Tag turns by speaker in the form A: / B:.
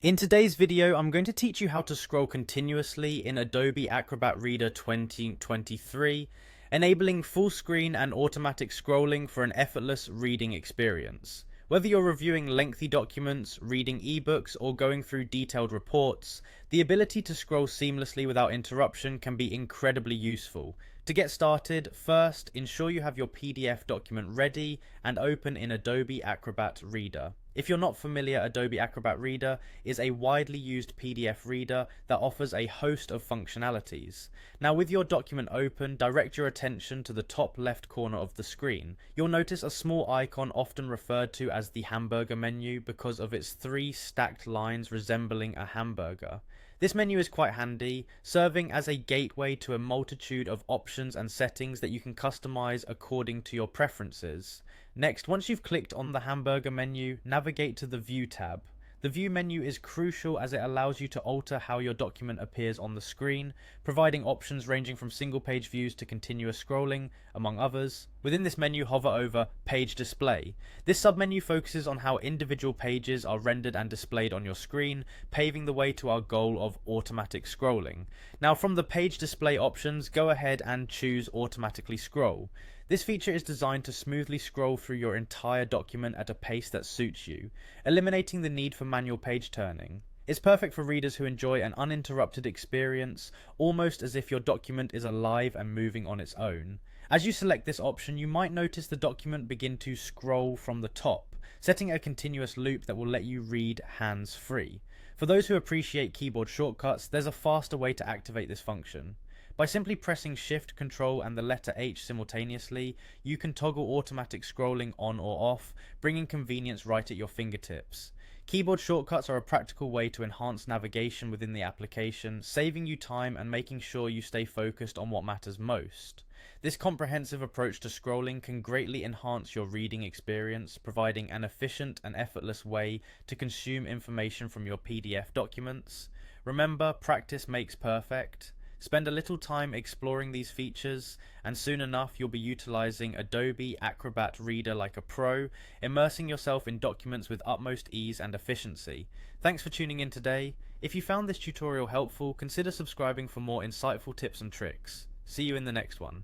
A: In today's video, I'm going to teach you how to scroll continuously in Adobe Acrobat Reader 2023, enabling full screen and automatic scrolling for an effortless reading experience. Whether you're reviewing lengthy documents, reading ebooks, or going through detailed reports, the ability to scroll seamlessly without interruption can be incredibly useful. To get started, first, ensure you have your PDF document ready and open in Adobe Acrobat Reader. If you're not familiar, Adobe Acrobat Reader is a widely used PDF reader that offers a host of functionalities. Now, with your document open, direct your attention to the top left corner of the screen. You'll notice a small icon often referred to as the hamburger menu because of its three stacked lines resembling a hamburger. This menu is quite handy, serving as a gateway to a multitude of options and settings that you can customize according to your preferences. Next, once you've clicked on the hamburger menu, navigate to the View tab. The View menu is crucial as it allows you to alter how your document appears on the screen, providing options ranging from single page views to continuous scrolling, among others. Within this menu, hover over Page Display. This submenu focuses on how individual pages are rendered and displayed on your screen, paving the way to our goal of automatic scrolling. Now, from the Page Display options, go ahead and choose Automatically Scroll. This feature is designed to smoothly scroll through your entire document at a pace that suits you, eliminating the need for manual page turning. It's perfect for readers who enjoy an uninterrupted experience, almost as if your document is alive and moving on its own. As you select this option, you might notice the document begin to scroll from the top, setting a continuous loop that will let you read hands-free. For those who appreciate keyboard shortcuts, there's a faster way to activate this function. By simply pressing Shift, Control and the letter H simultaneously, you can toggle automatic scrolling on or off, bringing convenience right at your fingertips. Keyboard shortcuts are a practical way to enhance navigation within the application, saving you time and making sure you stay focused on what matters most. This comprehensive approach to scrolling can greatly enhance your reading experience, providing an efficient and effortless way to consume information from your PDF documents. Remember, practice makes perfect. Spend a little time exploring these features, and soon enough you'll be utilizing Adobe Acrobat Reader like a pro, immersing yourself in documents with utmost ease and efficiency. Thanks for tuning in today. If you found this tutorial helpful, consider subscribing for more insightful tips and tricks. See you in the next one.